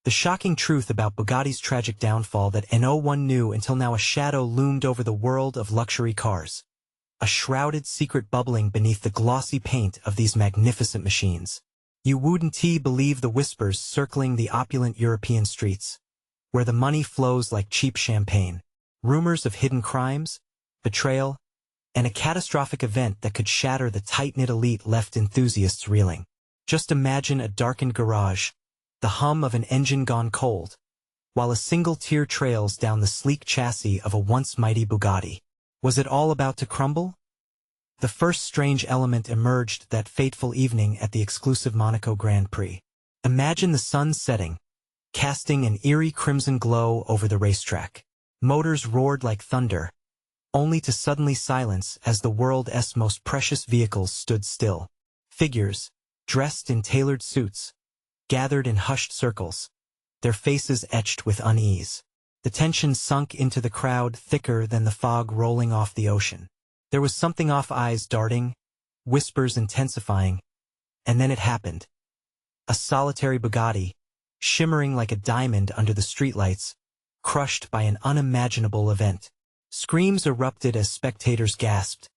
The shocking truth about Bugatti's tragic downfall that no one knew until now. A shadow loomed over the world of luxury cars. A shrouded secret bubbling beneath the glossy paint of these magnificent machines. You wouldn't believe the whispers circling the opulent European streets, where the money flows like cheap champagne. Rumors of hidden crimes, betrayal, and a catastrophic event that could shatter the tight-knit elite left enthusiasts reeling. Just imagine a darkened garage, the hum of an engine gone cold, while a single tear trails down the sleek chassis of a once mighty Bugatti. Was it all about to crumble? The first strange element emerged that fateful evening at the exclusive Monaco Grand Prix. Imagine the sun setting, casting an eerie crimson glow over the racetrack. Motors roared like thunder, only to suddenly silence as the world's most precious vehicles stood still. Figures, dressed in tailored suits, gathered in hushed circles, their faces etched with unease. The tension sunk into the crowd thicker than the fog rolling off the ocean. There was something off, eyes darting, whispers intensifying, and then it happened. A solitary Bugatti, shimmering like a diamond under the streetlights, crushed by an unimaginable event. Screams erupted as spectators gasped,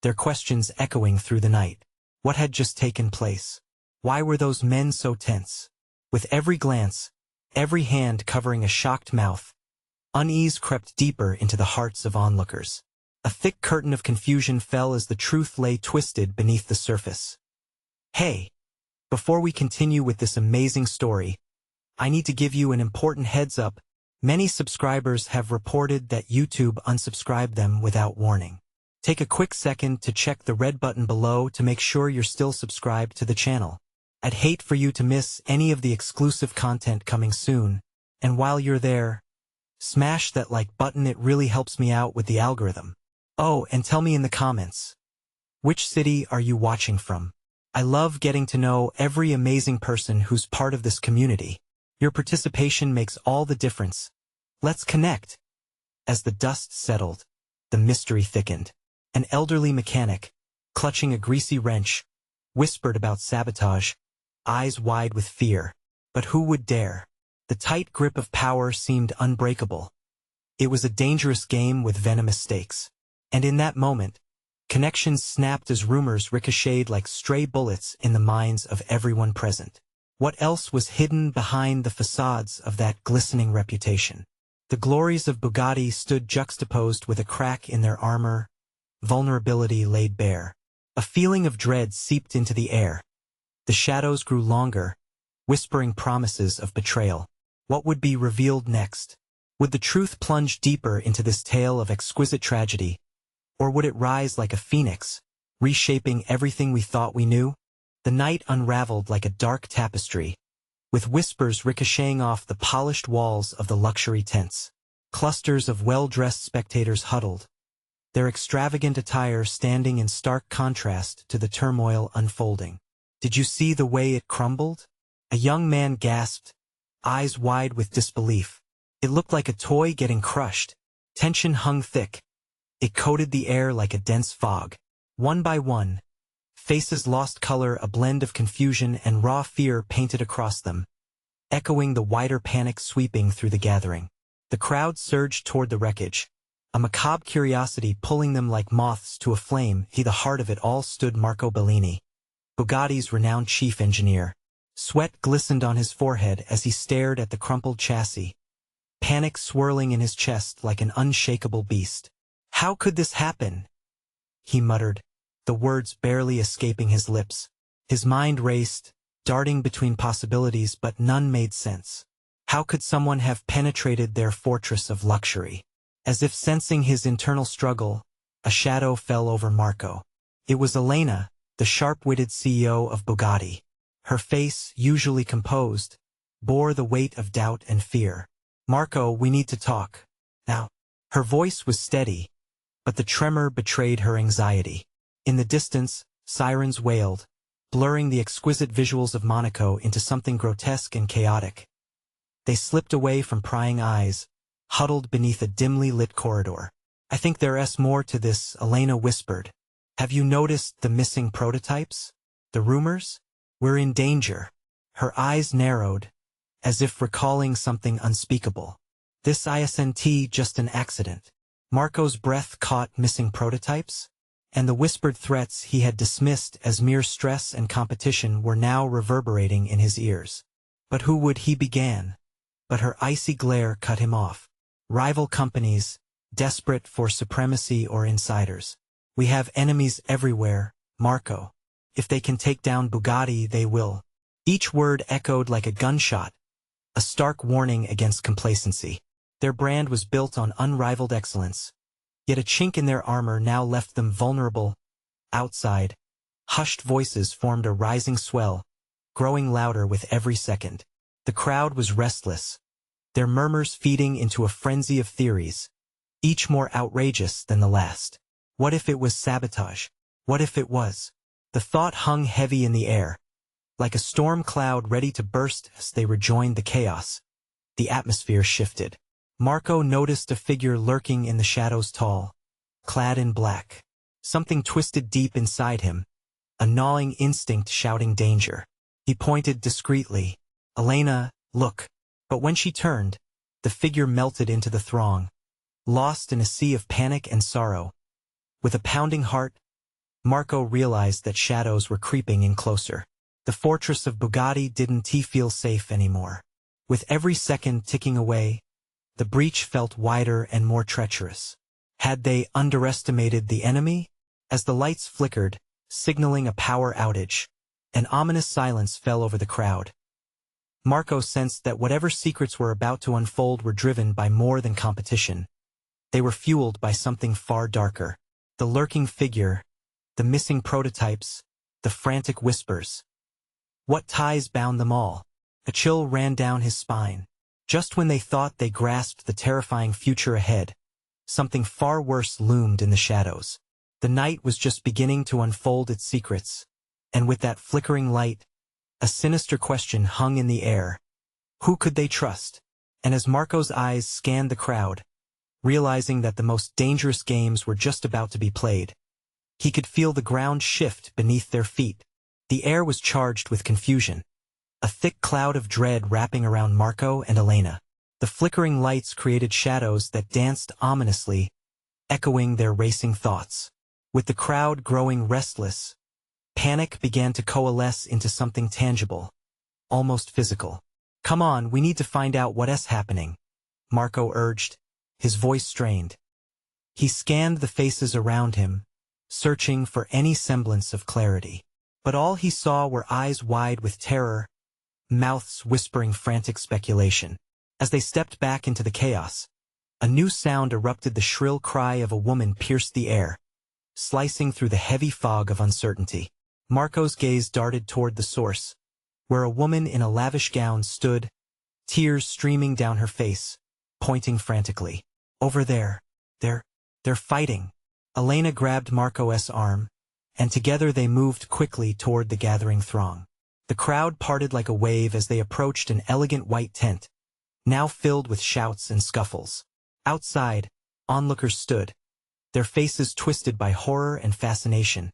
their questions echoing through the night. What had just taken place? Why were those men so tense? With every glance, every hand covering a shocked mouth, unease crept deeper into the hearts of onlookers. A thick curtain of confusion fell as the truth lay twisted beneath the surface. Hey, before we continue with this amazing story, I need to give you an important heads up. Many subscribers have reported that YouTube unsubscribed them without warning. Take a quick second to check the red button below to make sure you're still subscribed to the channel. I'd hate for you to miss any of the exclusive content coming soon, and while you're there, smash that like button. It really helps me out with the algorithm. Oh, and tell me in the comments, which city are you watching from? I love getting to know every amazing person who's part of this community. Your participation makes all the difference. Let's connect. As the dust settled, the mystery thickened. An elderly mechanic, clutching a greasy wrench, whispered about sabotage, eyes wide with fear. But who would dare? The tight grip of power seemed unbreakable. It was a dangerous game with venomous stakes. And in that moment, connections snapped as rumors ricocheted like stray bullets in the minds of everyone present. What else was hidden behind the facades of that glistening reputation? The glories of Bugatti stood juxtaposed with a crack in their armor, vulnerability laid bare. A feeling of dread seeped into the air. The shadows grew longer, whispering promises of betrayal. What would be revealed next? Would the truth plunge deeper into this tale of exquisite tragedy? Or would it rise like a phoenix, reshaping everything we thought we knew? The night unraveled like a dark tapestry, with whispers ricocheting off the polished walls of the luxury tents. Clusters of well-dressed spectators huddled, their extravagant attire standing in stark contrast to the turmoil unfolding. Did you see the way it crumbled? A young man gasped, eyes wide with disbelief. It looked like a toy getting crushed. Tension hung thick. It coated the air like a dense fog. One by one, faces lost color, a blend of confusion and raw fear painted across them, echoing the wider panic sweeping through the gathering. The crowd surged toward the wreckage, a macabre curiosity pulling them like moths to a flame. At the heart of it all stood Marco Bellini, Bugatti's renowned chief engineer. Sweat glistened on his forehead as he stared at the crumpled chassis, panic swirling in his chest like an unshakable beast. How could this happen? He muttered, the words barely escaping his lips. His mind raced, darting between possibilities, but none made sense. How could someone have penetrated their fortress of luxury? As if sensing his internal struggle, a shadow fell over Marco. It was Elena, the sharp-witted CEO of Bugatti. Her face, usually composed, bore the weight of doubt and fear. Marco, we need to talk. Now. Her voice was steady, but the tremor betrayed her anxiety. In the distance, sirens wailed, blurring the exquisite visuals of Monaco into something grotesque and chaotic. They slipped away from prying eyes, huddled beneath a dimly lit corridor. I think there's more to this, Elena whispered. Have you noticed the missing prototypes? The rumors? We're in danger. Her eyes narrowed, as if recalling something unspeakable. This isn't just an accident. Marco's breath caught missing prototypes, and the whispered threats he had dismissed as mere stress and competition were now reverberating in his ears. But who would he begin? But her icy glare cut him off. Rival companies, desperate for supremacy or insiders. We have enemies everywhere, Marco. If they can take down Bugatti, they will. Each word echoed like a gunshot, a stark warning against complacency. Their brand was built on unrivaled excellence, yet a chink in their armor now left them vulnerable. Outside, hushed voices formed a rising swell, growing louder with every second. The crowd was restless, their murmurs feeding into a frenzy of theories, each more outrageous than the last. What if it was sabotage? What if it was? The thought hung heavy in the air, like a storm cloud ready to burst as they rejoined the chaos. The atmosphere shifted. Marco noticed a figure lurking in the shadows, tall, clad in black. Something twisted deep inside him, a gnawing instinct shouting danger. He pointed discreetly. "Elena, look." But when she turned, the figure melted into the throng, lost in a sea of panic and sorrow. With a pounding heart, Marco realized that shadows were creeping in closer. The fortress of Bugatti didn't feel safe anymore. With every second ticking away, the breach felt wider and more treacherous. Had they underestimated the enemy? As the lights flickered, signaling a power outage, an ominous silence fell over the crowd. Marco sensed that whatever secrets were about to unfold were driven by more than competition. They were fueled by something far darker. The lurking figure, the missing prototypes, the frantic whispers. What ties bound them all? A chill ran down his spine. Just when they thought they grasped the terrifying future ahead, something far worse loomed in the shadows. The night was just beginning to unfold its secrets, and with that flickering light, a sinister question hung in the air. Who could they trust? And as Marco's eyes scanned the crowd, realizing that the most dangerous games were just about to be played, he could feel the ground shift beneath their feet. The air was charged with confusion, a thick cloud of dread wrapping around Marco and Elena. The flickering lights created shadows that danced ominously, echoing their racing thoughts. With the crowd growing restless, panic began to coalesce into something tangible, almost physical. "Come on, we need to find out what's happening," Marco urged, his voice strained. He scanned the faces around him, searching for any semblance of clarity. But all he saw were eyes wide with terror, mouths whispering frantic speculation. As they stepped back into the chaos, a new sound erupted. The shrill cry of a woman pierced the air, slicing through the heavy fog of uncertainty. Marco's gaze darted toward the source, where a woman in a lavish gown stood, tears streaming down her face, pointing frantically. "Over there. They're fighting." Elena grabbed Marco's arm, and together they moved quickly toward the gathering throng. The crowd parted like a wave as they approached an elegant white tent, now filled with shouts and scuffles. Outside, onlookers stood, their faces twisted by horror and fascination,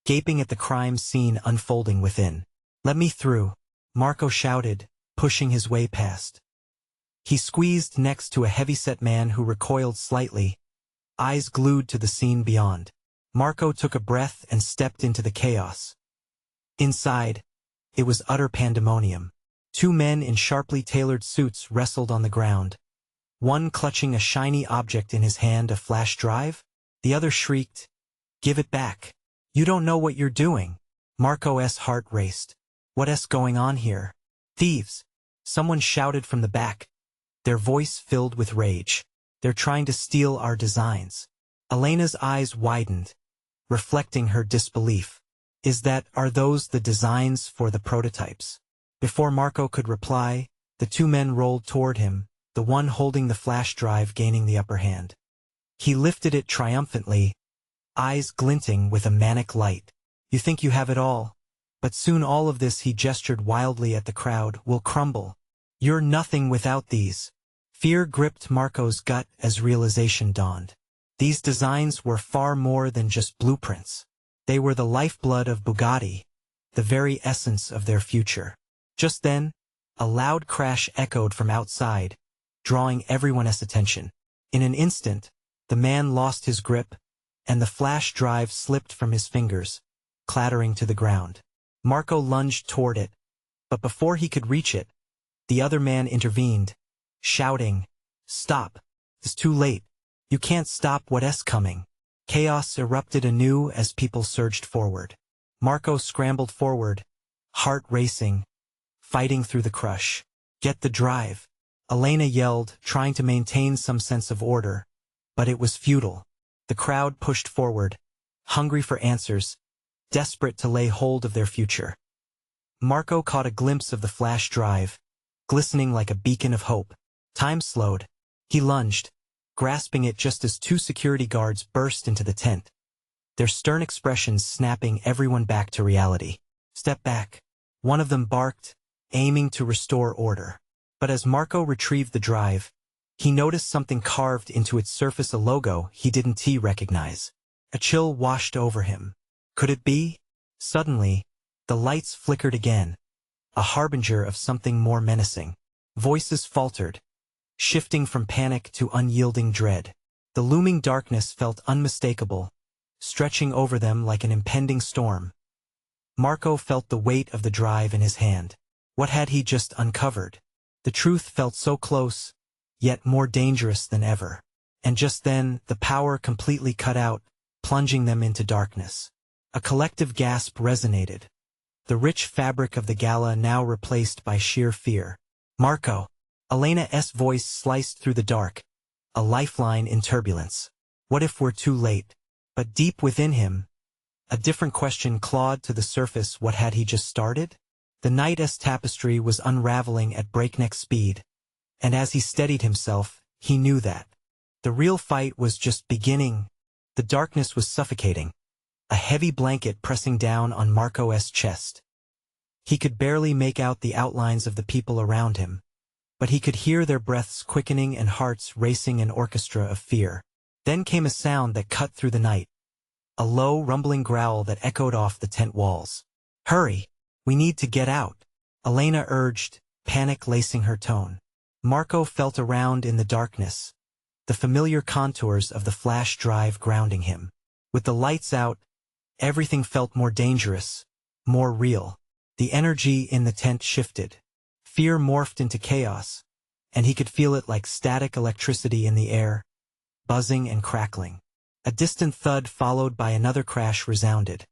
gaping at the crime scene unfolding within. "Let me through," Marco shouted, pushing his way past. He squeezed next to a heavy-set man who recoiled slightly, eyes glued to the scene beyond. Marco took a breath and stepped into the chaos. Inside, it was utter pandemonium. Two men in sharply tailored suits wrestled on the ground, one clutching a shiny object in his hand, a flash drive. The other shrieked, "Give it back. You don't know what you're doing." Marco's heart raced. "What's going on here?" "Thieves!" someone shouted from the back, their voice filled with rage. "They're trying to steal our designs." Elena's eyes widened, reflecting her disbelief. Are those the designs for the prototypes?" Before Marco could reply, the two men rolled toward him, the one holding the flash drive gaining the upper hand. He lifted it triumphantly, eyes glinting with a manic light. "You think you have it all? But soon all of this," he gestured wildly at the crowd, "will crumble. You're nothing without these." Fear gripped Marco's gut as realization dawned. These designs were far more than just blueprints. They were the lifeblood of Bugatti, the very essence of their future. Just then, A loud crash echoed from outside, drawing everyone's attention. In an instant, the man lost his grip, and the flash drive slipped from his fingers, clattering to the ground. Marco lunged toward it, but before he could reach it, the other man intervened, shouting, "Stop! It's too late. You can't stop what's coming." Chaos erupted anew as people surged forward. Marco scrambled forward, heart racing, fighting through the crush. "Get the drive!" Elena yelled, trying to maintain some sense of order, but it was futile. The crowd pushed forward, hungry for answers, desperate to lay hold of their future. Marco caught a glimpse of the flash drive, glistening like a beacon of hope. Time slowed. He lunged, grasping it just as two security guards burst into the tent, their stern expressions snapping everyone back to reality. "Step back," one of them barked, aiming to restore order. But as Marco retrieved the drive, he noticed something carved into its surface, a logo he didn't recognize. A chill washed over him. Could it be? Suddenly, the lights flickered again, a harbinger of something more menacing. Voices faltered, shifting from panic to unyielding dread. The looming darkness felt unmistakable, stretching over them like an impending storm. Marco felt the weight of the drive in his hand. What had he just uncovered? The truth felt so close, yet more dangerous than ever. And just then, the power completely cut out, plunging them into darkness. A collective gasp resonated, the rich fabric of the gala now replaced by sheer fear. "Marco!" Elena's voice sliced through the dark, a lifeline in turbulence. What if we're too late? But deep within him, a different question clawed to the surface. What had he just started? The night's tapestry was unraveling at breakneck speed, and as he steadied himself, he knew that the real fight was just beginning. The darkness was suffocating, a heavy blanket pressing down on Marco's chest. He could barely make out the outlines of the people around him, but he could hear their breaths quickening and hearts racing, an orchestra of fear. Then came a sound that cut through the night, a low, rumbling growl that echoed off the tent walls. "Hurry! We need to get out," Elena urged, panic lacing her tone. Marco felt around in the darkness, the familiar contours of the flash drive grounding him. With the lights out, everything felt more dangerous, more real. The energy in the tent shifted. Fear morphed into chaos, and he could feel it like static electricity in the air, buzzing and crackling. A distant thud followed by another crash resounded.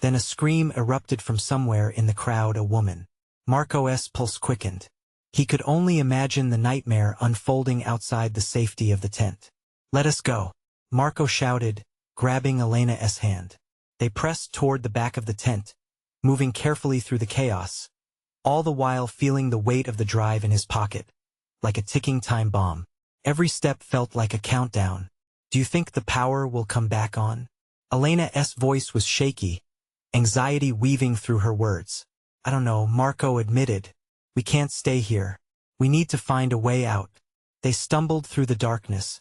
Then a scream erupted from somewhere in the crowd, a woman. Marco's pulse quickened. He could only imagine the nightmare unfolding outside the safety of the tent. "Let us go," Marco shouted, grabbing Elena's hand. They pressed toward the back of the tent, moving carefully through the chaos, all the while feeling the weight of the drive in his pocket, like a ticking time bomb. Every step felt like a countdown. "Do you think the power will come back on?" Elena's voice was shaky, anxiety weaving through her words. "I don't know," Marco admitted. "We can't stay here. We need to find a way out." They stumbled through the darkness,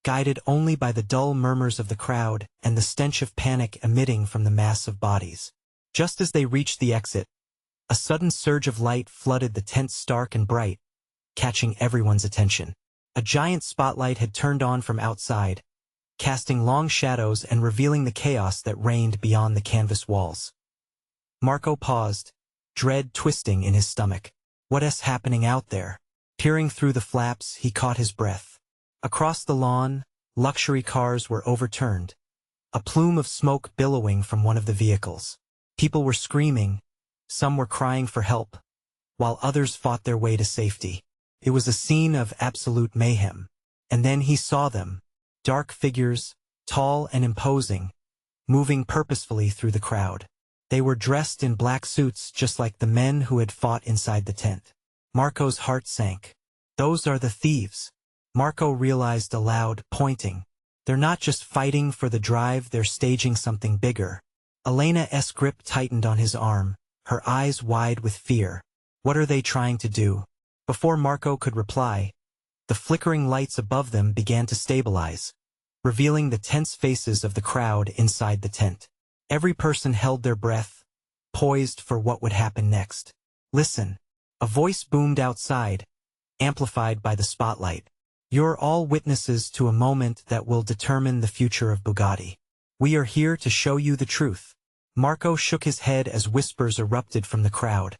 guided only by the dull murmurs of the crowd and the stench of panic emitting from the mass of bodies. Just as they reached the exit, a sudden surge of light flooded the tent, stark and bright, catching everyone's attention. A giant spotlight had turned on from outside, casting long shadows and revealing the chaos that reigned beyond the canvas walls. Marco paused, dread twisting in his stomach. What's happening out there? Peering through the flaps, he caught his breath. Across the lawn, luxury cars were overturned, a plume of smoke billowing from one of the vehicles. People were screaming, some were crying for help, while others fought their way to safety. It was a scene of absolute mayhem. And then he saw them, dark figures, tall and imposing, moving purposefully through the crowd. They were dressed in black suits just like the men who had fought inside the tent. Marco's heart sank. "Those are the thieves," Marco realized aloud, pointing. "They're not just fighting for the drive, they're staging something bigger." Elena's grip tightened on his arm, her eyes wide with fear. "What are they trying to do?" Before Marco could reply, the flickering lights above them began to stabilize, revealing the tense faces of the crowd inside the tent. Every person held their breath, poised for what would happen next. "Listen," A voice boomed outside, amplified by the spotlight. You're all witnesses to a moment that will determine the future of Bugatti. We are here to show you the truth. Marco shook his head as whispers erupted from the crowd.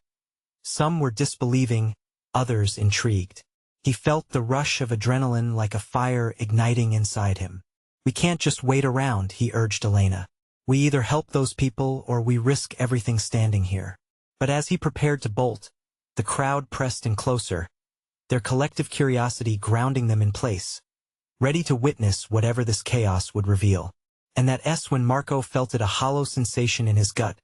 Some were disbelieving, others intrigued. He felt the rush of adrenaline like a fire igniting inside him. We can't just wait around, he urged Elena. We either help those people or we risk everything standing here. But as he prepared to bolt, the crowd pressed in closer, their collective curiosity grounding them in place, ready to witness whatever this chaos would reveal. And that S when Marco felt it, a hollow sensation in his gut,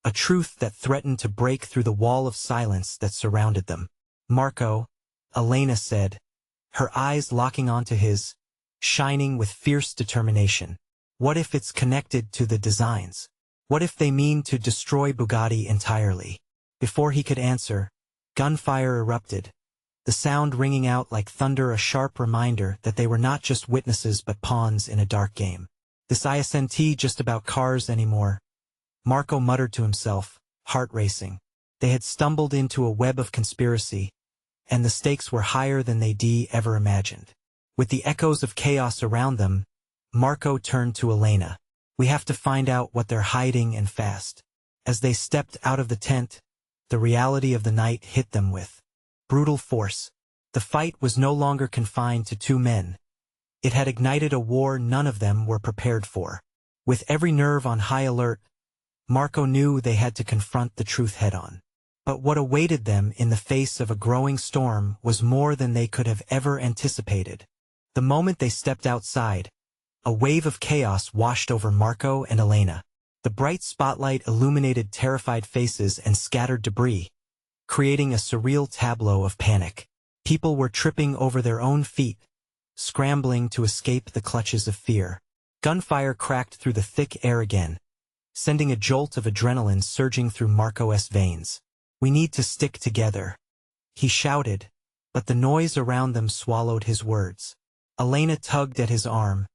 a truth that threatened to break through the wall of silence that surrounded them. Marco, Elena said, her eyes locking onto his, shining with fierce determination. What if it's connected to the designs? What if they mean to destroy Bugatti entirely? Before he could answer, gunfire erupted, the sound ringing out like thunder, a sharp reminder that they were not just witnesses but pawns in a dark game. This isn't just about cars anymore, Marco muttered to himself, heart racing. They had stumbled into a web of conspiracy, and the stakes were higher than they'd ever imagined. With the echoes of chaos around them, Marco turned to Elena. We have to find out what they're hiding, and fast. As they stepped out of the tent, the reality of the night hit them with brutal force. The fight was no longer confined to two men. It had ignited a war none of them were prepared for. With every nerve on high alert, Marco knew they had to confront the truth head-on. But what awaited them in the face of a growing storm was more than they could have ever anticipated. The moment they stepped outside, a wave of chaos washed over Marco and Elena. The bright spotlight illuminated terrified faces and scattered debris, creating a surreal tableau of panic. People were tripping over their own feet, scrambling to escape the clutches of fear. Gunfire cracked through the thick air again, sending a jolt of adrenaline surging through Marco's veins. We need to stick together, he shouted, but the noise around them swallowed his words. Elena tugged at his arm,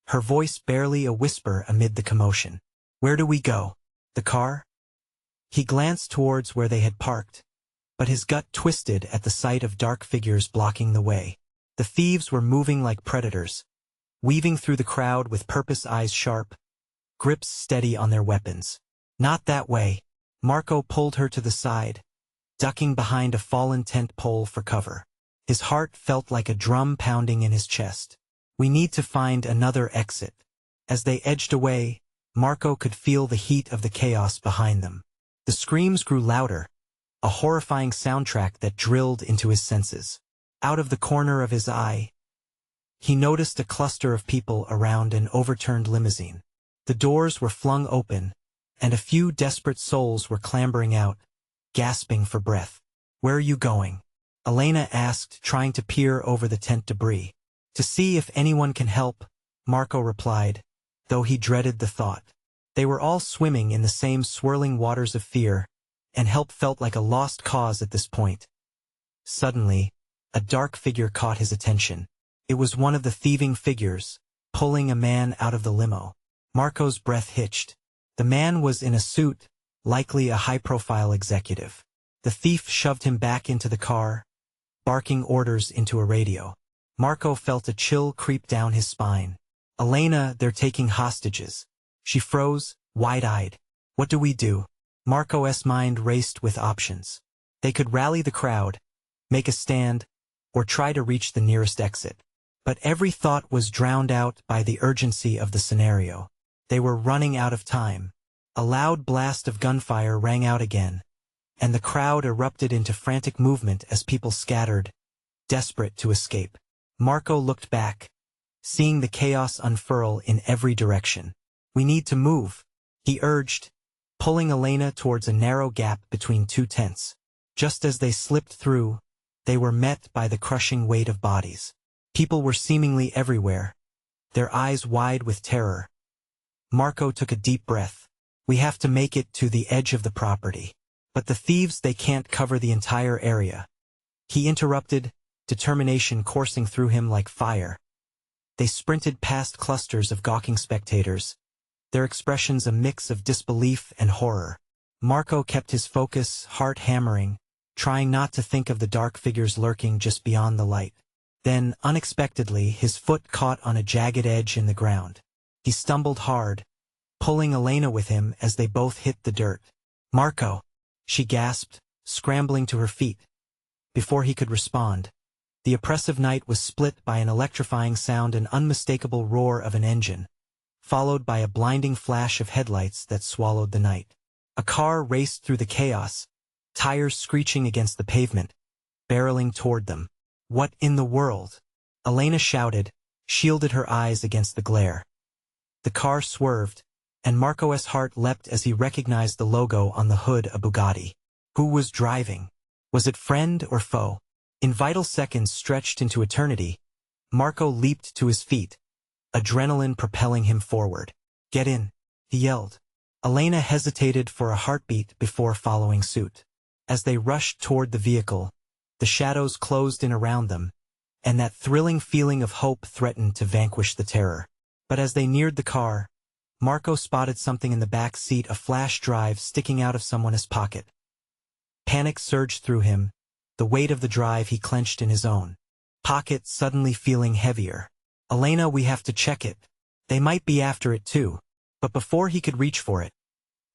her voice barely a whisper amid the commotion. Where do we go? The car? He glanced towards where they had parked, but his gut twisted at the sight of dark figures blocking the way. The thieves were moving like predators, weaving through the crowd with purpose, eyes sharp, grips steady on their weapons. Not that way. Marco pulled her to the side, ducking behind a fallen tent pole for cover. His heart felt like a drum pounding in his chest. We need to find another exit. As they edged away, Marco could feel the heat of the chaos behind them. The screams grew louder, a horrifying soundtrack that drilled into his senses. Out of the corner of his eye, he noticed a cluster of people around an overturned limousine. The doors were flung open, and a few desperate souls were clambering out, gasping for breath. Where are you going? Elena asked, trying to peer over the tent debris. To see if anyone can help, Marco replied, though he dreaded the thought. They were all swimming in the same swirling waters of fear, and help felt like a lost cause at this point. Suddenly, a dark figure caught his attention. It was one of the thieving figures, pulling a man out of the limo. Marco's breath hitched. The man was in a suit, likely a high-profile executive. The thief shoved him back into the car, barking orders into a radio. Marco felt a chill creep down his spine. Elena, they're taking hostages. She froze, wide-eyed. What do we do? Marco's mind raced with options. They could rally the crowd, make a stand, or try to reach the nearest exit. But every thought was drowned out by the urgency of the scenario. They were running out of time. A loud blast of gunfire rang out again, and the crowd erupted into frantic movement as people scattered, desperate to escape. Marco looked back, seeing the chaos unfurl in every direction. We need to move, he urged, pulling Elena towards a narrow gap between two tents. Just as they slipped through, they were met by the crushing weight of bodies. People were seemingly everywhere, their eyes wide with terror. Marco took a deep breath. We have to make it to the edge of the property. But the thieves, they can't cover the entire area. He interrupted, determination coursing through him like fire. They sprinted past clusters of gawking spectators, their expressions a mix of disbelief and horror. Marco kept his focus, heart hammering, trying not to think of the dark figures lurking just beyond the light. Then, unexpectedly, his foot caught on a jagged edge in the ground. He stumbled hard, pulling Elena with him as they both hit the dirt. "Marco!" she gasped, scrambling to her feet. Before he could respond, the oppressive night was split by an electrifying sound and unmistakable roar of an engine, followed by a blinding flash of headlights that swallowed the night. A car raced through the chaos, tires screeching against the pavement, barreling toward them. "What in the world?" Elena shouted, shielded her eyes against the glare. The car swerved, and Marco's heart leapt as he recognized the logo on the hood, a Bugatti. Who was driving? Was it friend or foe? In vital seconds stretched into eternity, Marco leaped to his feet, adrenaline propelling him forward. "Get in," he yelled. Elena hesitated for a heartbeat before following suit. As they rushed toward the vehicle, the shadows closed in around them, and that thrilling feeling of hope threatened to vanquish the terror. But as they neared the car, Marco spotted something in the back seat, a flash drive sticking out of someone's pocket. Panic surged through him, the weight of the drive he clenched in his own pocket suddenly feeling heavier. "Elena, we have to check it. They might be after it too." But before he could reach for it,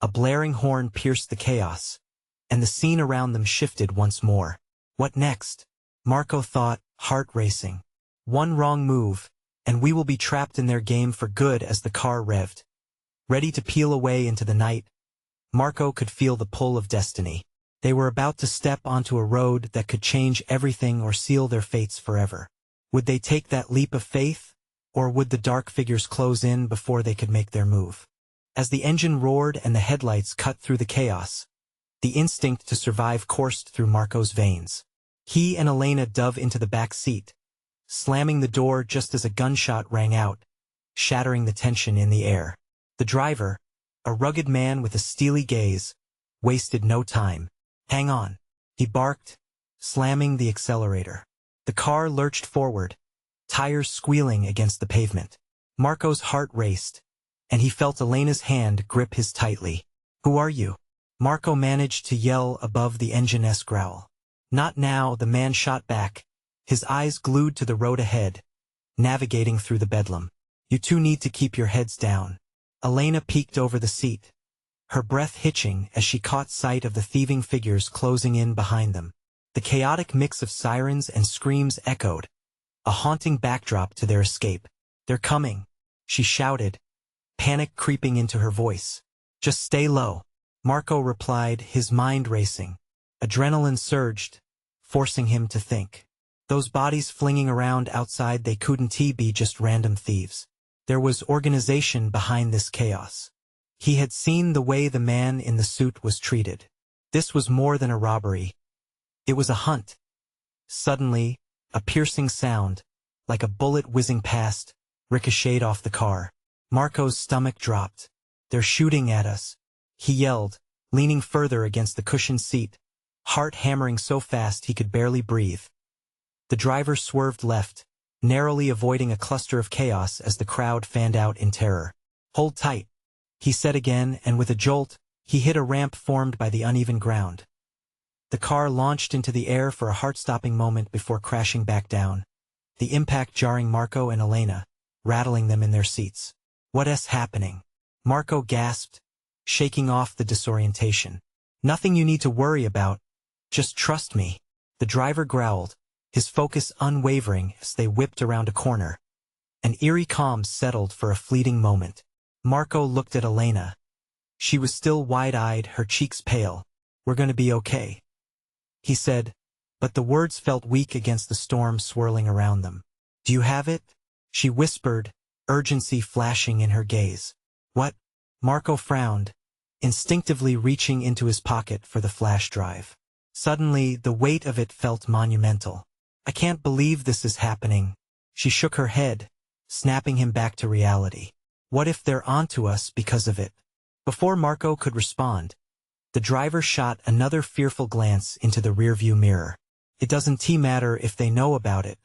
a blaring horn pierced the chaos, and the scene around them shifted once more. What next? Marco thought, heart racing. One wrong move, and we will be trapped in their game for good. As the car revved, ready to peel away into the night, Marco could feel the pull of destiny. They were about to step onto a road that could change everything or seal their fates forever. Would they take that leap of faith, or would the dark figures close in before they could make their move? As the engine roared and the headlights cut through the chaos, the instinct to survive coursed through Marco's veins. He and Elena dove into the back seat, slamming the door just as a gunshot rang out, shattering the tension in the air. The driver, a rugged man with a steely gaze, wasted no time. "Hang on," he barked, slamming the accelerator. The car lurched forward, tires squealing against the pavement. Marco's heart raced, and he felt Elena's hand grip his tightly. "Who are you?" Marco managed to yell above the engine's growl. "Not now," the man shot back, his eyes glued to the road ahead, navigating through the bedlam. "You two need to keep your heads down." Elena peeked over the seat, her breath hitching as she caught sight of the thieving figures closing in behind them. The chaotic mix of sirens and screams echoed, a haunting backdrop to their escape. "They're coming," she shouted, panic creeping into her voice. "Just stay low," Marco replied, his mind racing. Adrenaline surged, forcing him to think. Those bodies flinging around outside, they couldn't be just random thieves. There was organization behind this chaos. He had seen the way the man in the suit was treated. This was more than a robbery. It was a hunt. Suddenly, a piercing sound, like a bullet whizzing past, ricocheted off the car. Marco's stomach dropped. "They're shooting at us," he yelled, leaning further against the cushioned seat, heart hammering so fast he could barely breathe. The driver swerved left, narrowly avoiding a cluster of chaos as the crowd fanned out in terror. "Hold tight," he said again, and with a jolt, he hit a ramp formed by the uneven ground. The car launched into the air for a heart-stopping moment before crashing back down, the impact jarring Marco and Elena, rattling them in their seats. "What's happening?" Marco gasped, shaking off the disorientation. "Nothing you need to worry about. Just trust me," the driver growled, his focus unwavering as they whipped around a corner. An eerie calm settled for a fleeting moment. Marco looked at Elena. She was still wide-eyed, her cheeks pale. "We're going to be okay," he said, but the words felt weak against the storm swirling around them. "Do you have it?" she whispered, urgency flashing in her gaze. "What?" Marco frowned, instinctively reaching into his pocket for the flash drive. Suddenly, the weight of it felt monumental. "I can't believe this is happening." She shook her head, snapping him back to reality. "What if they're onto us because of it?" Before Marco could respond, the driver shot another fearful glance into the rearview mirror. "It doesn't matter if they know about it.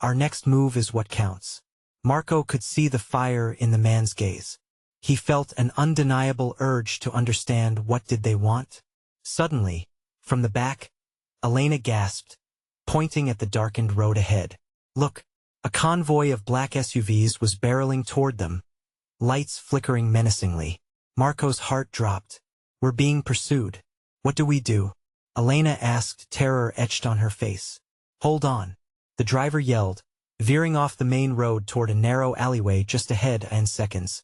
Our next move is what counts." Marco could see the fire in the man's gaze. He felt an undeniable urge to understand. What did they want? Suddenly, from the back, Elena gasped, pointing at the darkened road ahead. Look, a convoy of black SUVs was barreling toward them, lights flickering menacingly. Marco's heart dropped. We're being pursued. What do we do? Elena asked, terror etched on her face. Hold on. The driver yelled, veering off the main road toward a narrow alleyway just ahead in seconds.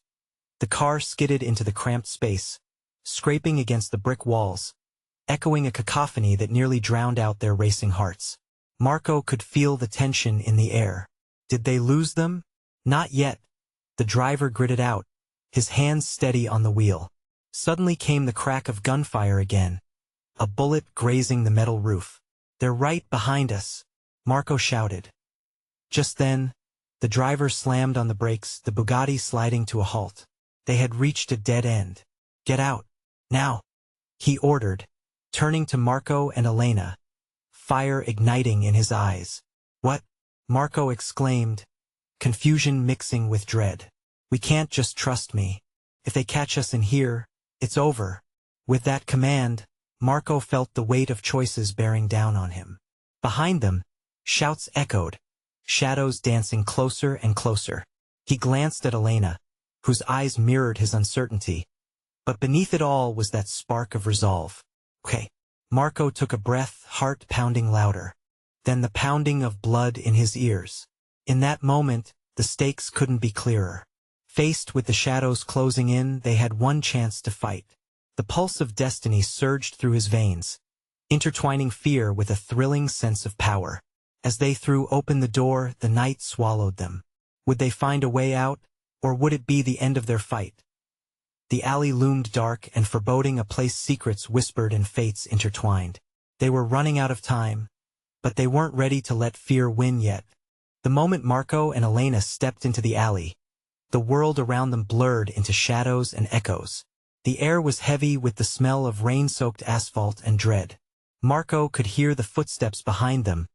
The car skidded into the cramped space, scraping against the brick walls, echoing a cacophony that nearly drowned out their racing hearts. Marco could feel the tension in the air. Did they lose them? Not yet. The driver gritted out, his hands steady on the wheel. Suddenly came the crack of gunfire again, a bullet grazing the metal roof. They're right behind us, Marco shouted. Just then, the driver slammed on the brakes, the Bugatti sliding to a halt. They had reached a dead end. Get out, now, he ordered, turning to Marco and Elena, fire igniting in his eyes. What? Marco exclaimed, confusion mixing with dread. We can't just trust me. If they catch us in here, it's over. With that command, Marco felt the weight of choices bearing down on him. Behind them, shouts echoed, shadows dancing closer and closer. He glanced at Elena, whose eyes mirrored his uncertainty. But beneath it all was that spark of resolve. Okay. Marco took a breath, heart pounding louder. Then the pounding of blood in his ears. In that moment, the stakes couldn't be clearer. Faced with the shadows closing in, they had one chance to fight. The pulse of destiny surged through his veins, intertwining fear with a thrilling sense of power. As they threw open the door, the night swallowed them. Would they find a way out, or would it be the end of their fight? The alley loomed dark and foreboding, a place secrets whispered and fates intertwined. They were running out of time, but they weren't ready to let fear win yet. The moment Marco and Elena stepped into the alley, the world around them blurred into shadows and echoes. The air was heavy with the smell of rain-soaked asphalt and dread. Marco could hear the footsteps behind them,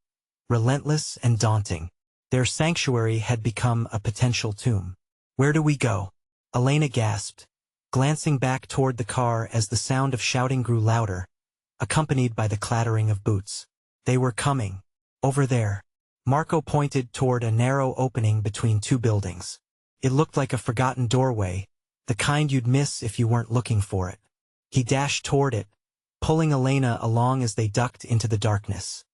relentless and daunting. Their sanctuary had become a potential tomb. Where do we go? Elena gasped, glancing back toward the car as the sound of shouting grew louder, accompanied by the clattering of boots. They were coming. Over there. Marco pointed toward a narrow opening between two buildings. It looked like a forgotten doorway, the kind you'd miss if you weren't looking for it. He dashed toward it, pulling Elena along as they ducked into the darkness.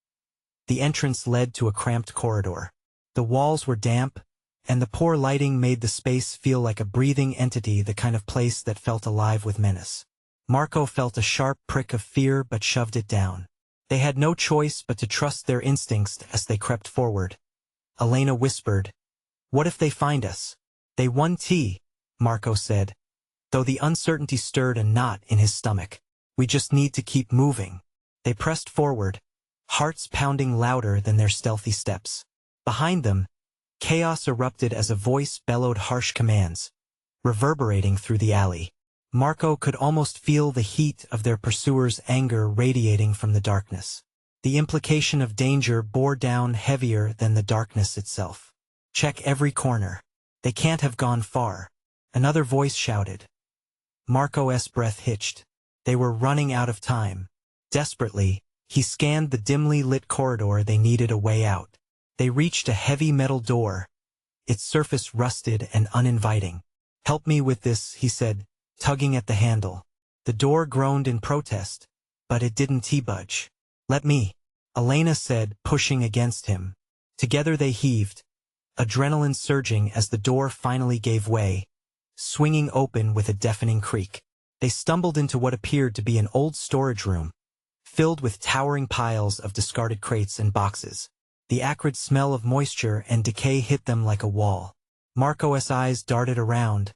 The entrance led to a cramped corridor. The walls were damp, and the poor lighting made the space feel like a breathing entity, the kind of place that felt alive with menace. Marco felt a sharp prick of fear but shoved it down. They had no choice but to trust their instincts as they crept forward. Elena whispered, "What if they find us?" "They won't," Marco said, though the uncertainty stirred a knot in his stomach. "We just need to keep moving." They pressed forward, hearts pounding louder than their stealthy steps. Behind them, chaos erupted as a voice bellowed harsh commands, reverberating through the alley. Marco could almost feel the heat of their pursuers' anger radiating from the darkness. The implication of danger bore down heavier than the darkness itself. "Check every corner. They can't have gone far," another voice shouted. Marco's breath hitched. They were running out of time. Desperately, he scanned the dimly lit corridor. They needed a way out. They reached a heavy metal door, its surface rusted and uninviting. "Help me with this," he said, tugging at the handle. The door groaned in protest, but it didn't budge. "Let me," Elena said, pushing against him. Together they heaved, adrenaline surging as the door finally gave way, swinging open with a deafening creak. They stumbled into what appeared to be an old storage room, filled with towering piles of discarded crates and boxes. The acrid smell of moisture and decay hit them like a wall. Marco's eyes darted around,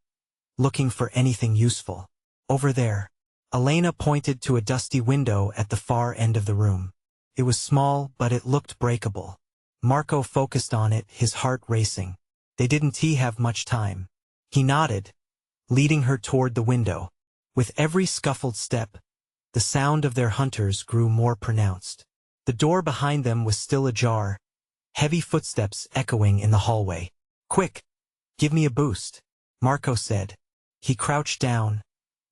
looking for anything useful. "Over there." Elena pointed to a dusty window at the far end of the room. It was small, but it looked breakable. Marco focused on it, his heart racing. They didn't have much time. He nodded, leading her toward the window. With every scuffled step, the sound of their hunters grew more pronounced. The door behind them was still ajar, heavy footsteps echoing in the hallway. "Quick, give me a boost," Marco said. He crouched down,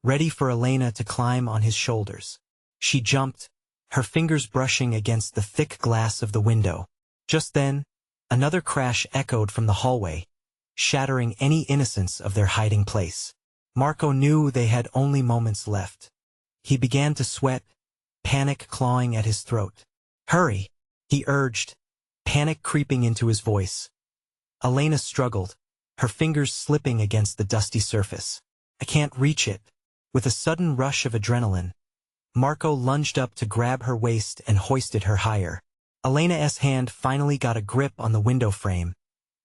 ready for Elena to climb on his shoulders. She jumped, her fingers brushing against the thick glass of the window. Just then, another crash echoed from the hallway, shattering any innocence of their hiding place. Marco knew they had only moments left. He began to sweat, panic clawing at his throat. "Hurry," he urged, panic creeping into his voice. Elena struggled, her fingers slipping against the dusty surface. "I can't reach it." With a sudden rush of adrenaline, Marco lunged up to grab her waist and hoisted her higher. Elena's hand finally got a grip on the window frame,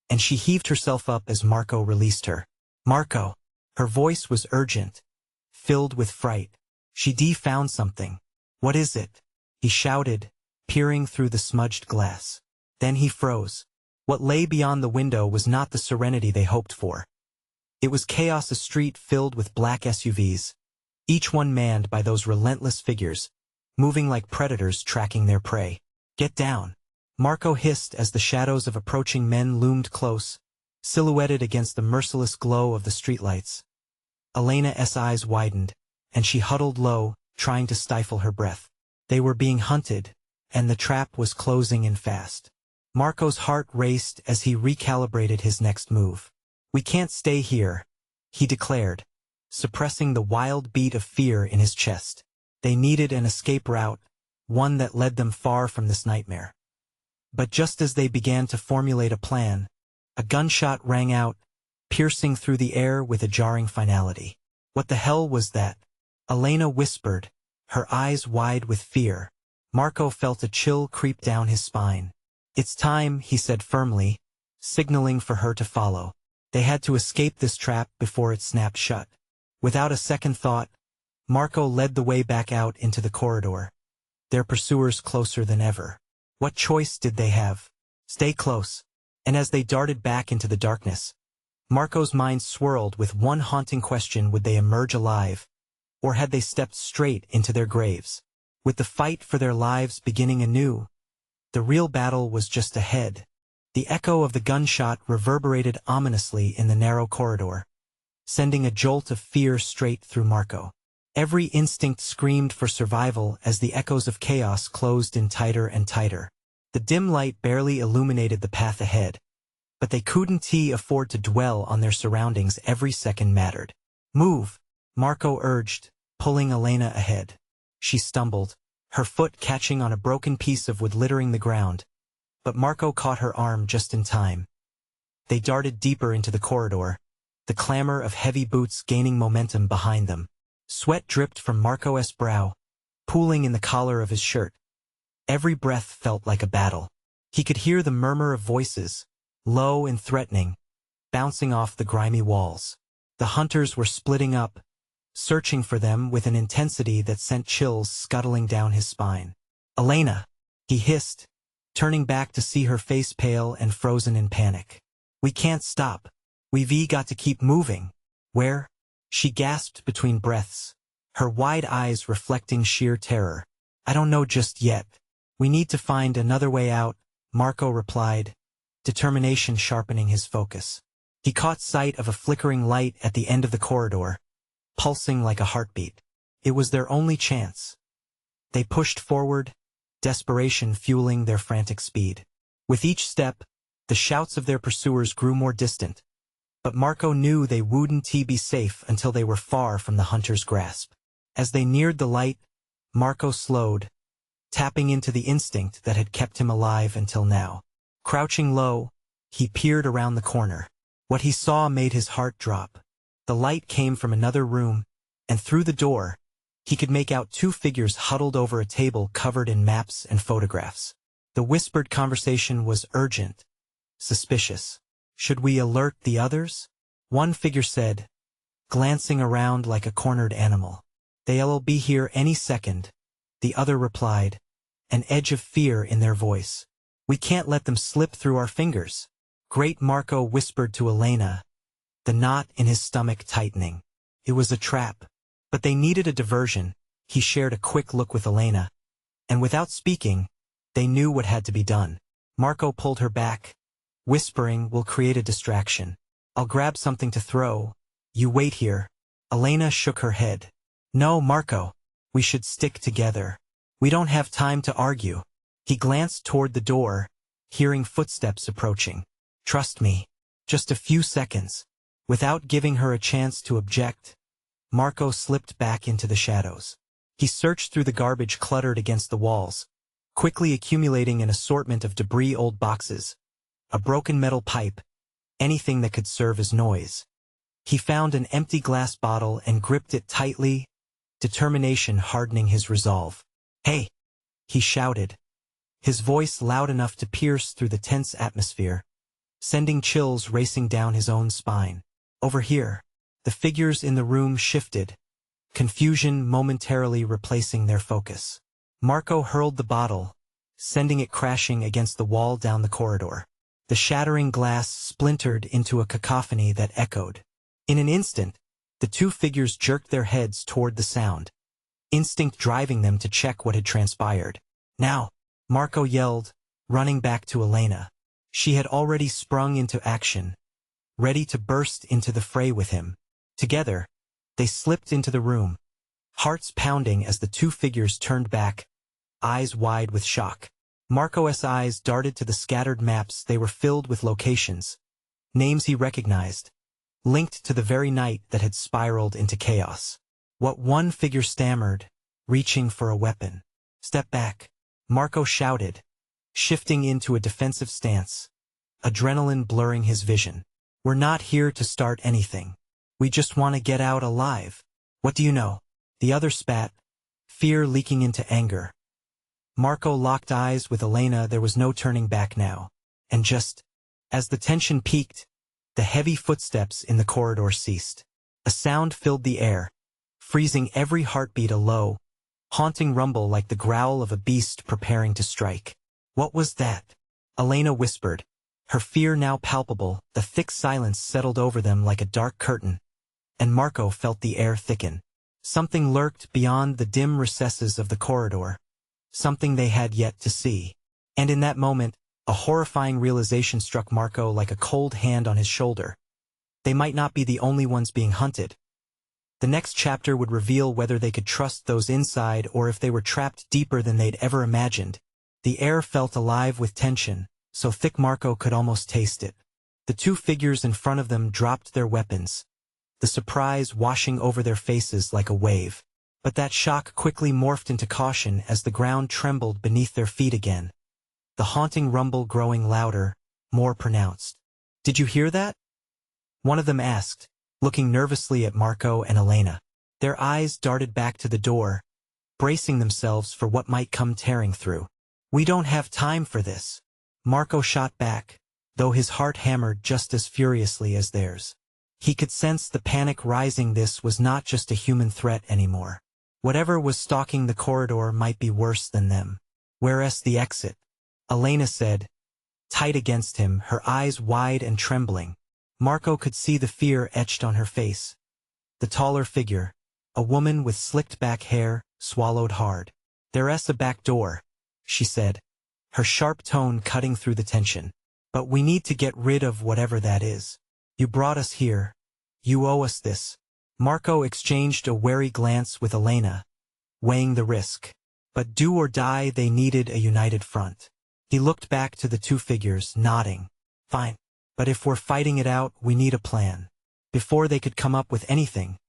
and she heaved herself up as Marco released her. "Marco!" Her voice was urgent, filled with fright. "She found something." "What is it?" he shouted, peering through the smudged glass. Then he froze. What lay beyond the window was not the serenity they hoped for. It was chaos, a street filled with black SUVs, each one manned by those relentless figures, moving like predators tracking their prey. "Get down," Marco hissed as the shadows of approaching men loomed close, silhouetted against the merciless glow of the streetlights. Elena's eyes widened, and she huddled low, trying to stifle her breath. They were being hunted, and the trap was closing in fast. Marco's heart raced as he recalibrated his next move. "We can't stay here," he declared, suppressing the wild beat of fear in his chest. They needed an escape route, one that led them far from this nightmare. But just as they began to formulate a plan, a gunshot rang out, piercing through the air with a jarring finality. "What the hell was that?" Elena whispered, her eyes wide with fear. Marco felt a chill creep down his spine. "It's time," he said firmly, signaling for her to follow. They had to escape this trap before it snapped shut. Without a second thought, Marco led the way back out into the corridor, their pursuers closer than ever. What choice did they have? Stay close. And as they darted back into the darkness, Marco's mind swirled with one haunting question: would they emerge alive, or had they stepped straight into their graves? With the fight for their lives beginning anew, the real battle was just ahead. The echo of the gunshot reverberated ominously in the narrow corridor, sending a jolt of fear straight through Marco. Every instinct screamed for survival as the echoes of chaos closed in tighter and tighter. The dim light barely illuminated the path ahead, but they couldn't afford to dwell on their surroundings. Every second mattered. "Move," Marco urged, pulling Elena ahead. She stumbled, her foot catching on a broken piece of wood littering the ground, but Marco caught her arm just in time. They darted deeper into the corridor, the clamor of heavy boots gaining momentum behind them. Sweat dripped from Marco's brow, pooling in the collar of his shirt. Every breath felt like a battle. He could hear the murmur of voices, low and threatening, bouncing off the grimy walls. The hunters were splitting up, searching for them with an intensity that sent chills scuttling down his spine. "Elena," he hissed, turning back to see her face pale and frozen in panic. "We can't stop. We've got to keep moving." "Where?" she gasped between breaths, her wide eyes reflecting sheer terror. "I don't know just yet. We need to find another way out," Marco replied, determination sharpening his focus. He caught sight of a flickering light at the end of the corridor, pulsing like a heartbeat. It was their only chance. They pushed forward, desperation fueling their frantic speed. With each step, the shouts of their pursuers grew more distant, but Marco knew they wouldn't be safe until they were far from the hunter's grasp. As they neared the light, Marco slowed, tapping into the instinct that had kept him alive until now. Crouching low, he peered around the corner. What he saw made his heart drop. The light came from another room, and through the door, he could make out two figures huddled over a table covered in maps and photographs. The whispered conversation was urgent, suspicious. "Should we alert the others?" one figure said, glancing around like a cornered animal. "They'll be here any second," the other replied, an edge of fear in their voice. "We can't let them slip through our fingers." Great Marco whispered to Elena, the knot in his stomach tightening. It was a trap, but they needed a diversion. He shared a quick look with Elena, and without speaking, they knew what had to be done. Marco pulled her back, whispering, "We'll create a distraction. I'll grab something to throw. You wait here." Elena shook her head. "No, Marco. We should stick together. We don't have time to argue. He glanced toward the door, hearing footsteps approaching. Trust me. Just a few seconds. Without giving her a chance to object, Marco slipped back into the shadows. He searched through the garbage cluttered against the walls, quickly accumulating an assortment of debris, old boxes, a broken metal pipe, anything that could serve as noise. He found an empty glass bottle and gripped it tightly, determination hardening his resolve. "Hey!" he shouted, his voice loud enough to pierce through the tense atmosphere, sending chills racing down his own spine. "Over here." The figures in the room shifted, confusion momentarily replacing their focus. Marco hurled the bottle, sending it crashing against the wall down the corridor. The shattering glass splintered into a cacophony that echoed. In an instant, the two figures jerked their heads toward the sound, instinct driving them to check what had transpired. "Now!" Marco yelled, running back to Elena. She had already sprung into action, ready to burst into the fray with him. Together, they slipped into the room, hearts pounding as the two figures turned back, eyes wide with shock. Marco's eyes darted to the scattered maps. They were filled with locations, names he recognized, linked to the very night that had spiraled into chaos. What one figure stammered, reaching for a weapon. "Step back," Marco shouted, shifting into a defensive stance, adrenaline blurring his vision. "We're not here to start anything. We just want to get out alive." "What do you know?" The other spat, fear leaking into anger. Marco locked eyes with Elena. There was no turning back now. And just as the tension peaked, the heavy footsteps in the corridor ceased. A sound filled the air, freezing every heartbeat, a low, haunting rumble like the growl of a beast preparing to strike. "What was that?" Elena whispered, her fear now palpable. The thick silence settled over them like a dark curtain, and Marco felt the air thicken. Something lurked beyond the dim recesses of the corridor, something they had yet to see. And in that moment, a horrifying realization struck Marco like a cold hand on his shoulder. They might not be the only ones being hunted. The next chapter would reveal whether they could trust those inside or if they were trapped deeper than they'd ever imagined. The air felt alive with tension, so thick Marco could almost taste it. The two figures in front of them dropped their weapons, the surprise washing over their faces like a wave. But that shock quickly morphed into caution as the ground trembled beneath their feet again, the haunting rumble growing louder, more pronounced. "Did you hear that?" one of them asked, looking nervously at Marco and Elena. Their eyes darted back to the door, bracing themselves for what might come tearing through. "We don't have time for this," Marco shot back, though his heart hammered just as furiously as theirs. He could sense the panic rising. This was not just a human threat anymore. Whatever was stalking the corridor might be worse than them. "Where's the exit?" Elena said, tight against him, her eyes wide and trembling. Marco could see the fear etched on her face. The taller figure, a woman with slicked back hair, swallowed hard. "There's a back door," she said, her sharp tone cutting through the tension. "But we need to get rid of whatever that is. You brought us here. You owe us this." Marco exchanged a wary glance with Elena, weighing the risk. But do or die, they needed a united front. He looked back to the two figures, nodding. "Fine. But if we're fighting it out, we need a plan." Before they could come up with anything,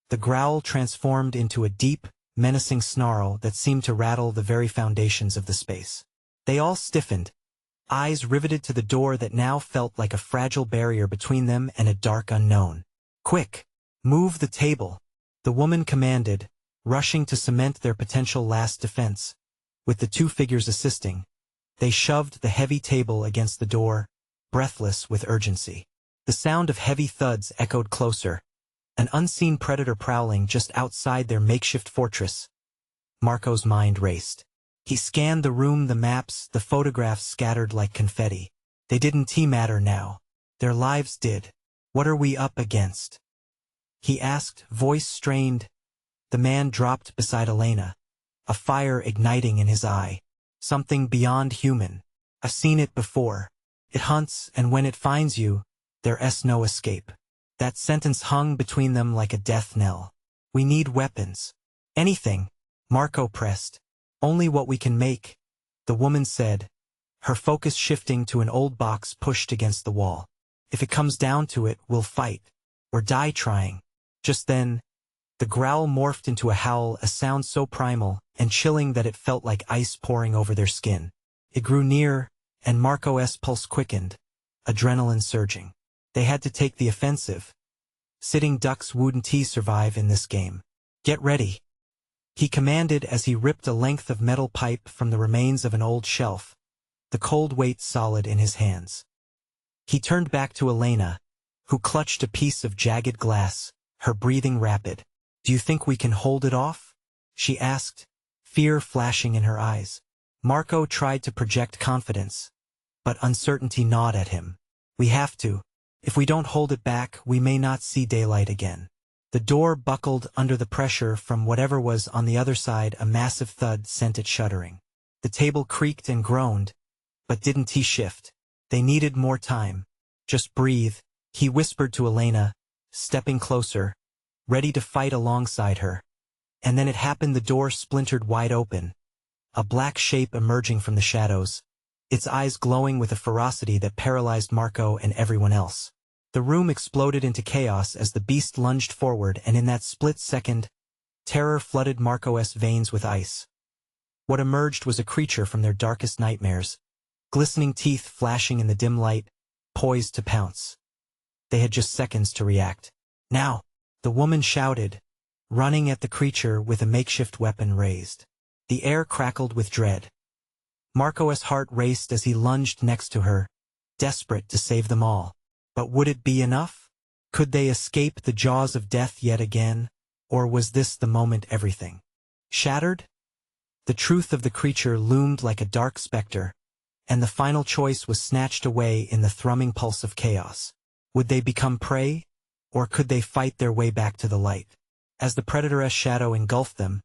the growl transformed into a deep, menacing snarl that seemed to rattle the very foundations of the space. They all stiffened, eyes riveted to the door that now felt like a fragile barrier between them and a dark unknown. "Quick! Move the table," the woman commanded, rushing to cement their potential last defense. With the two figures assisting, they shoved the heavy table against the door, breathless with urgency. The sound of heavy thuds echoed closer, an unseen predator prowling just outside their makeshift fortress. Marco's mind raced. He scanned the room, the maps, the photographs scattered like confetti. They didn't matter now. Their lives did. "What are we up against?" he asked, voice strained. The man dropped beside Elena, a fire igniting in his eye. "Something beyond human. I've seen it before. It hunts, and when it finds you, there's no escape." That sentence hung between them like a death knell. "We need weapons." "Anything," Marco pressed, Only what we can make, the woman said, her focus shifting to an old box pushed against the wall. If it comes down to it, we'll fight. Or die trying. Just then, the growl morphed into a howl, a sound so primal and chilling that it felt like ice pouring over their skin. It grew near, and Marco's pulse quickened, adrenaline surging. They had to take the offensive. Sitting ducks wouldn't survive in this game. Get ready, he commanded as he ripped a length of metal pipe from the remains of an old shelf, the cold weight solid in his hands. He turned back to Elena, who clutched a piece of jagged glass, her breathing rapid. Do you think we can hold it off? She asked, fear flashing in her eyes. Marco tried to project confidence, but uncertainty gnawed at him. We have to. If we don't hold it back, we may not see daylight again. The door buckled under the pressure from whatever was on the other side. A massive thud sent it shuddering. The table creaked and groaned, but didn't shift. They needed more time. Just breathe, he whispered to Elena, stepping closer, ready to fight alongside her. And then it happened. The door splintered wide open, a black shape emerging from the shadows, its eyes glowing with a ferocity that paralyzed Marco and everyone else. The room exploded into chaos as the beast lunged forward, and in that split second, terror flooded Marco's veins with ice. What emerged was a creature from their darkest nightmares, glistening teeth flashing in the dim light, poised to pounce. They had just seconds to react. Now, the woman shouted, running at the creature with a makeshift weapon raised. The air crackled with dread. Marco's heart raced as he lunged next to her, desperate to save them all. But would it be enough? Could they escape the jaws of death yet again? Or was this the moment everything shattered? The truth of the creature loomed like a dark specter, and the final choice was snatched away in the thrumming pulse of chaos. Would they become prey? Or could they fight their way back to the light? As the predator's shadow engulfed them,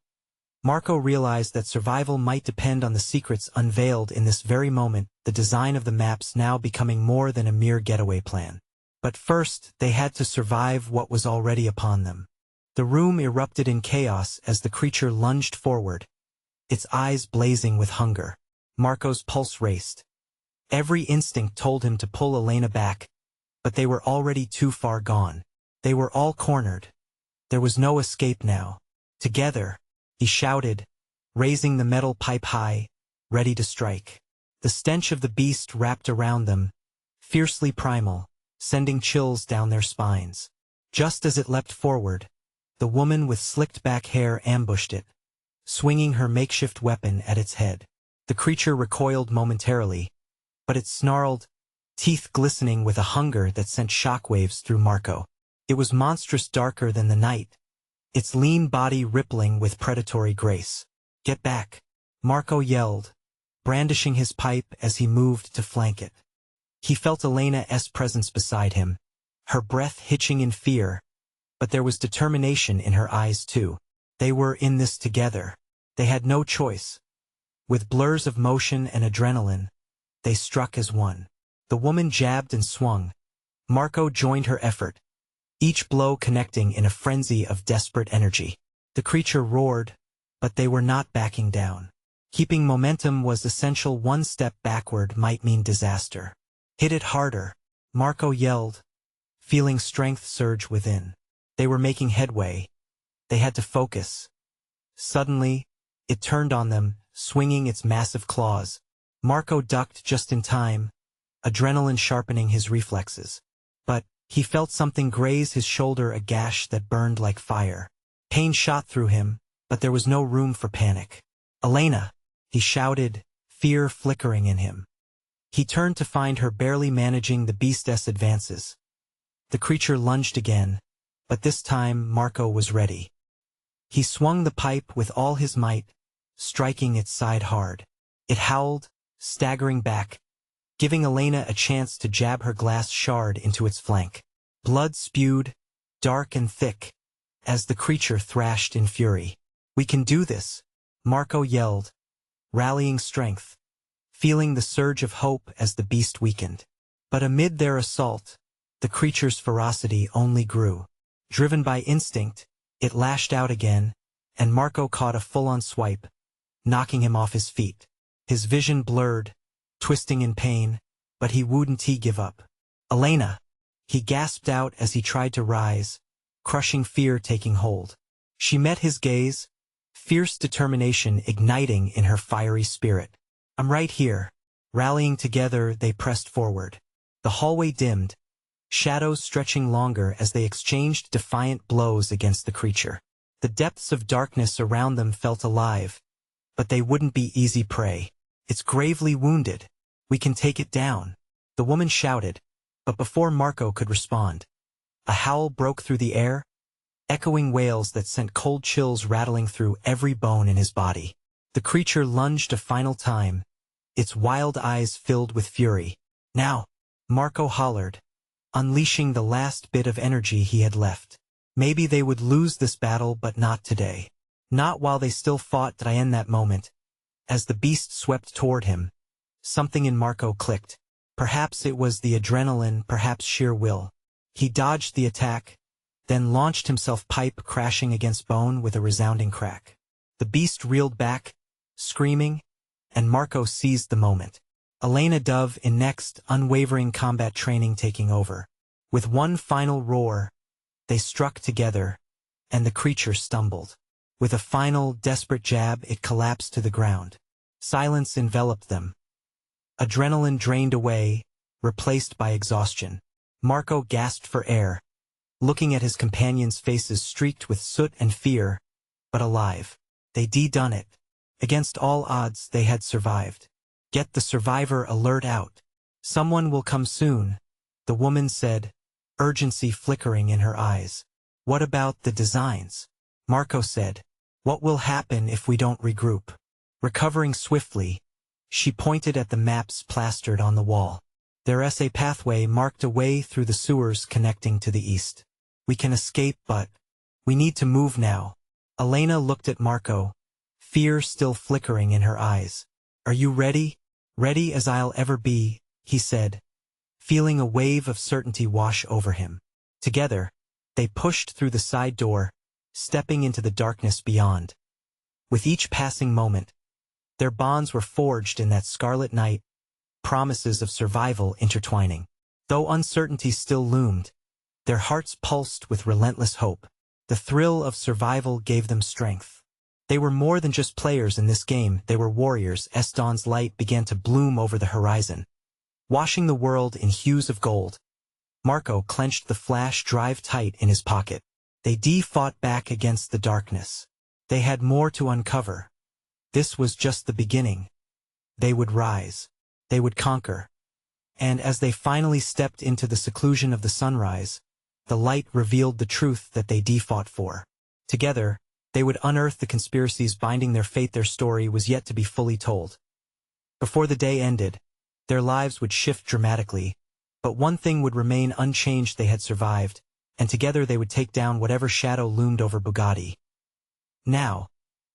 Marco realized that survival might depend on the secrets unveiled in this very moment, the design of the maps now becoming more than a mere getaway plan. But first, they had to survive what was already upon them. The room erupted in chaos as the creature lunged forward, its eyes blazing with hunger. Marco's pulse raced. Every instinct told him to pull Elena back, but they were already too far gone. They were all cornered. There was no escape now. Together, he shouted, raising the metal pipe high, ready to strike. The stench of the beast wrapped around them, fiercely primal, sending chills down their spines. Just as it leapt forward, the woman with slicked-back hair ambushed it, swinging her makeshift weapon at its head. The creature recoiled momentarily, but it snarled, teeth glistening with a hunger that sent shockwaves through Marco. It was monstrous, darker than the night, its lean body rippling with predatory grace. Get back, Marco yelled, brandishing his pipe as he moved to flank it. He felt Elena's presence beside him, her breath hitching in fear, but there was determination in her eyes too. They were in this together. They had no choice. With blurs of motion and adrenaline, they struck as one. The woman jabbed and swung. Marco joined her effort, each blow connecting in a frenzy of desperate energy. The creature roared, but they were not backing down. Keeping momentum was essential. One step backward might mean disaster. Hit it harder, Marco yelled, feeling strength surge within. They were making headway. They had to focus. Suddenly, it turned on them, swinging its massive claws. Marco ducked just in time, adrenaline sharpening his reflexes. But he felt something graze his shoulder, a gash that burned like fire. Pain shot through him, but there was no room for panic. Elena, he shouted, fear flickering in him. He turned to find her barely managing the beast's advances. The creature lunged again, but this time Marco was ready. He swung the pipe with all his might, striking its side hard. It howled, staggering back, giving Elena a chance to jab her glass shard into its flank. Blood spewed, dark and thick, as the creature thrashed in fury. We can do this, Marco yelled, rallying strength, feeling the surge of hope as the beast weakened. But amid their assault, the creature's ferocity only grew. Driven by instinct, it lashed out again, and Marco caught a full-on swipe, knocking him off his feet. His vision blurred, twisting in pain, but he wouldn't give up. "Elena!" he gasped out as he tried to rise, crushing fear taking hold. She met his gaze, fierce determination igniting in her fiery spirit. "I'm right here." Rallying together, they pressed forward. The hallway dimmed, shadows stretching longer as they exchanged defiant blows against the creature. The depths of darkness around them felt alive, but they wouldn't be easy prey. "It's gravely wounded. We can take it down," the woman shouted, but before Marco could respond, a howl broke through the air, echoing wails that sent cold chills rattling through every bone in his body. The creature lunged a final time, its wild eyes filled with fury. "Now!" Marco hollered, unleashing the last bit of energy he had left. Maybe they would lose this battle, but not today. Not while they still fought. Did I end that moment? As the beast swept toward him, something in Marco clicked. Perhaps it was the adrenaline, perhaps sheer will. He dodged the attack, then launched himself, pipe crashing against bone with a resounding crack. The beast reeled back, screaming, and Marco seized the moment. Elena Dove in next, unwavering combat training taking over. With one final roar, they struck together, and the creature stumbled. With a final, desperate jab, it collapsed to the ground. Silence enveloped them. Adrenaline drained away, replaced by exhaustion. Marco gasped for air, looking at his companions' faces streaked with soot and fear, but alive. They'd done it. Against all odds, they had survived. "Get the survivor alert out. Someone will come soon," the woman said, urgency flickering in her eyes. "What about the designs?" Marco said. "What will happen if we don't regroup?" Recovering swiftly, she pointed at the maps plastered on the wall. Their SA pathway marked a way through the sewers connecting to the east. "We can escape, but we need to move now." Elena looked at Marco, fear still flickering in her eyes. "Are you ready?" "Ready as I'll ever be," he said, feeling a wave of certainty wash over him. Together, they pushed through the side door, stepping into the darkness beyond. With each passing moment, their bonds were forged in that scarlet night, promises of survival intertwining. Though uncertainty still loomed, their hearts pulsed with relentless hope. The thrill of survival gave them strength. They were more than just players in this game, they were warriors. As dawn's light began to bloom over the horizon, washing the world in hues of gold. Marco clenched the flash drive tight in his pocket. They fought back against the darkness. They had more to uncover. This was just the beginning. They would rise. They would conquer. And as they finally stepped into the seclusion of the sunrise, the light revealed the truth that they fought for. Together, they would unearth the conspiracies binding their fate. Their story was yet to be fully told. Before the day ended, their lives would shift dramatically, but one thing would remain unchanged: they had survived, and together they would take down whatever shadow loomed over Bugatti. Now,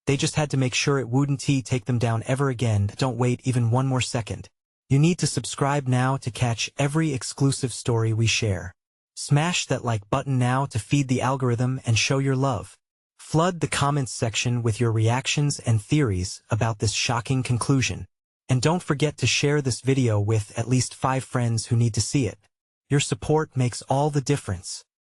they just had to make sure it wouldn't take them down ever again. Don't wait even one more second. You need to subscribe now to catch every exclusive story we share. Smash that like button now to feed the algorithm and show your love. Flood the comments section with your reactions and theories about this shocking conclusion. And don't forget to share this video with at least 5 friends who need to see it. Your support makes all the difference.